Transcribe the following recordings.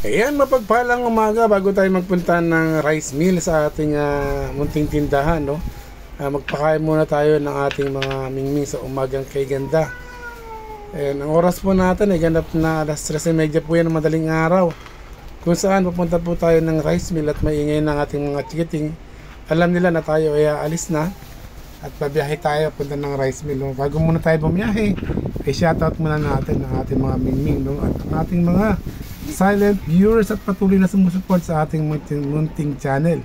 Ayan, mapagpalang umaga bago tayo magpunta ng rice mill sa ating munting tindahan, no? Magpakain muna tayo ng ating mga mingming sa umagang kay ganda. Ayan, ang oras po natin ay ganap na alas 3:30 po yan ng madaling araw. Kung saan pupunta po tayo ng rice mill at maingay ng ating mga chikiting. Alam nila na tayo ay aalis na at pabiyahe tayo punta ng rice mill, no? Bago muna tayo bumiyahe, ay shoutout muna natin ang ating mga mingming, no? At ang ating mga silent viewers at patuloy na sumusuport sa ating munting channel.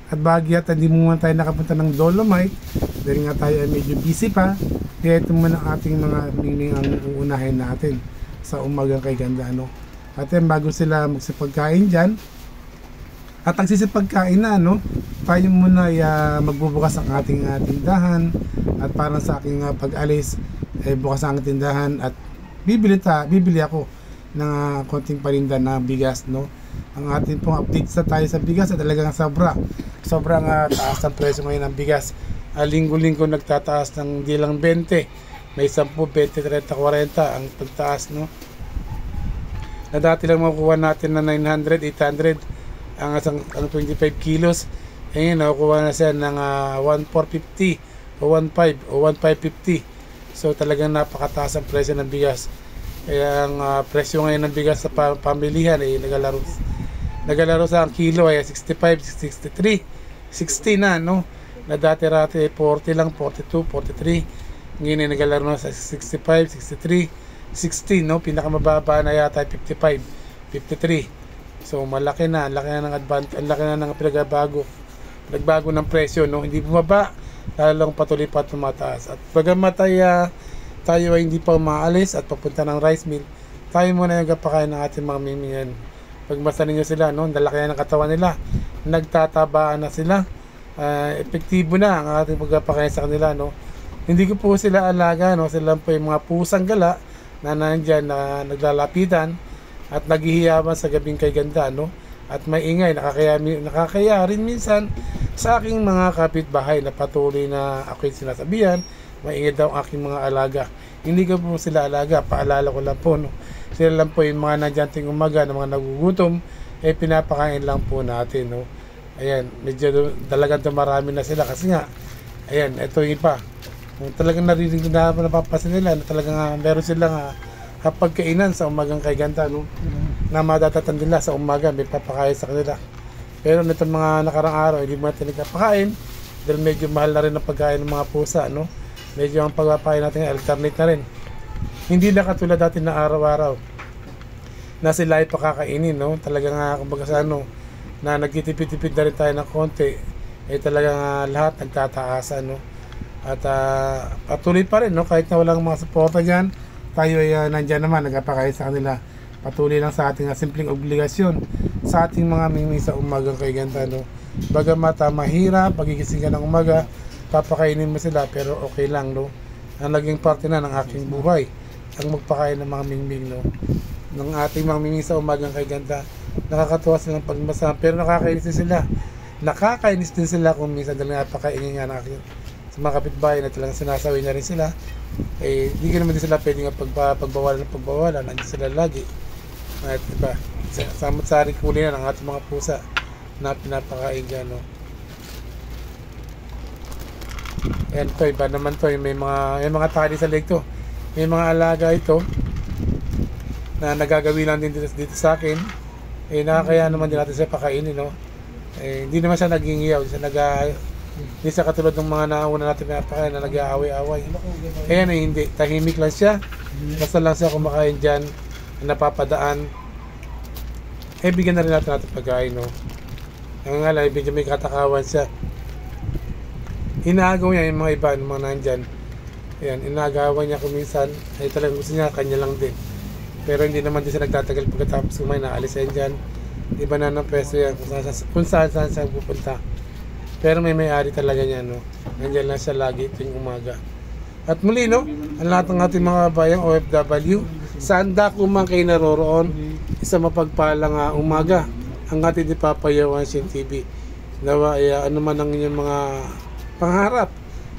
At bagyat hindi muna tayo nakapunta ng Dolomite dahil nga tayo ay medyo busy pa, kaya ito muna ang ating mga mingming ang uunahin natin sa umagang kay ganda, no? At yan, bago sila magsipagkain dyan at nagsisipagkain na, no, tayo muna ay magbubukas ang ating tindahan. At para sa aking pag-alis ay bukas ang tindahan at bibili ako ng konting paninda na bigas, no. Ang ating pong update sa tayo sa bigas ay talagang sobrang taas ang presyo ngayon ng bigas. Linggo-linggo nagtataas ng di lang 20, may 10, 20, 30, 40 ang pagtaas, no. Na dati lang makukuha natin na 900, 800 ang 25 kilos, ngayon nakukuha na siya ng 1,450 o 1,500 o 1,550. So talagang napakataas ang presyo ng bigas. Kaya ang presyo ngayon ng bigas sa pamilihan ay nagalaro sa ang kilo ay 65, 63, 60 na, no? Na dati-rati ay 40 lang, 42, 43. Ngayon ay nagalaro na sa 65, 63, 60, no? Pinakamababa na yata ay 55, 53. So malaki na, ang laki na ng pinagbago ng presyo, no? Hindi bumaba, lalong patuloy pa tumataas. At bagamat tayo ay hindi pa umaalis at papunta ng rice mill, tayo muna yung kapakain ng ating mga mingmingan. Pagmasa ninyo sila, no? Dalaki na ng katawan nila, nagtatabaan na sila, epektibo na ang ating pagpapakain sa kanila, no? Hindi ko po sila alaga, no? Sila po yung mga pusang gala na nandyan na naglalapitan at naghihiyaman sa gabing kay ganda, no? At may ingay, nakakaya rin minsan sa aking mga kapitbahay na patuloy na ako'y sinasabihan, maingay daw ang aking mga alaga. Hindi ko po sila alaga, paalala ko lang po, no? Sila lang po yung mga nadyanting umaga na mga nagugutom, pinapakain lang po natin, no? Ayan, medyo talagang marami na sila kasi nga, ayan, ito yung iba. Kung talagang narinig na napapasin nila na talagang meron silang pagkainan sa umagang kay ganda, no? Na madatatan nila sa umaga, may papakain sa kanila. Pero nitong mga nakarang araw, hindi mo natin nagpapakain dahil medyo mahal na rin ang pagkain ng mga pusa, no? Medyo ang pagpapain natin alternate na rin. Hindi na katulad dati na araw-araw na sila ay pakakainin, no? Talagang kumbaga sa na nagtitipid-tipid na rin tayo ng konti, talagang lahat nagtataasan, no? At patuloy pa rin, no? Kahit na walang mga suporta dyan, tayo ay nandyan naman, nagpapakain sa kanila. Patuloy lang sa ating simpleng obligasyon sa ating mga mingming sa umagang kay ganda, no? Bagamat mahirap, pagigising ka ng umaga, papakainin mo sila, pero okay lang, no? Ang naging parte na ng aking buhay ang magpakain ng mga mingming, no? Ng ating mga mingming sa umagang kay ganda. Nakakatuwa silang pagmasa, pero nakakainis din sila kung minsan dahil napakaingin nga ng aking sa mga kapitbahay na talagang sinasawi na rin sila. Hindi ka naman din sila pwede nga pagbawalan, nandiyan sila lagi. At diba, samot-sari kulay na ng ating mga pusa na pinapakain dyan, no? Ayan, ito, iba naman to, may mga tali sa leg to. May mga alaga ito na nagagawi lang din dito sa akin. Nakakaya naman din natin siya pakainin, no? Hindi naman siya naging iyaw, hindi siya katulad ng mga nauna natin pinapakain na nag-aaway-aaway. Ayan, hindi, tahimik lang siya. Basta lang siya kumakain dyan, napapadaan. Bigyan na rin natin pagkain, no? Ang nga lang, medyo may katakawan siya. Inaagaw niya yung mga iba, yung mga nandyan. Ayan, inaagawan niya kuminsan. Talagang gusto niya, kanya lang din. Pero hindi naman din siya nagtatagal pagkatapos kumain, naalis yan dyan. Iba na ng peso yan kung saan siya pupunta. Pero may-ari talaga niya, no? Nandyan lang siya lagi tuwing umaga. At muli, no? Ang lahat ng ating mga bayang OFW, saan dako man kayo naroroon, isa mapagpalang umaga ang ating ipapayawan sa TV. Nawa, ano man ang inyong mga pangarap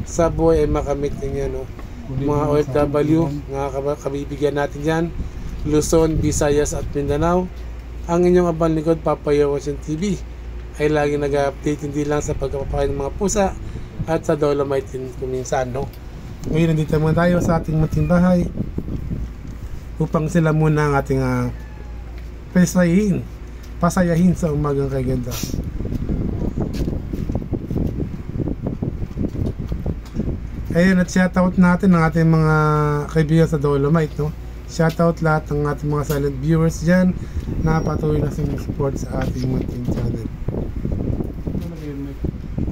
sa buhay ay makamit ninyo, no? Mga OFW, mga kabibigyan natin yan, Luzon, Visayas at Mindanao. Ang inyong abang lingkod, Papa Yowasin TV, ay lagi nag-update hindi lang sa pagpapakain ng mga pusa at sa Dolomite din kuminsan, no? Ngayon nandito muna tayo sa ating munting bahay upang sila muna ang ating pasayahin sa umagang kay ganda. Ayun, at shoutout natin ang ating mga kaibigan sa Dolomite, no? Shoutout lahat ng ating mga silent viewers dyan na patuloy na sumusupport sa ating munting channel.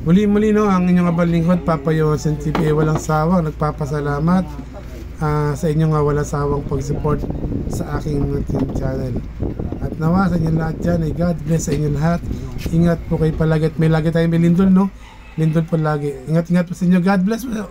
Muli, no, ang inyong abang lingkod, Papa Yowasin TV, walang sawang nagpapasalamat sa inyong walang sawang pag-support sa aking munting channel. At nawa sa inyo lahat dyan, ay God bless sa inyo lahat. Ingat po kayo palagi, at may lagi tayong lindol, no? Lindol po lagi. Ingat po sa inyo. God bless po.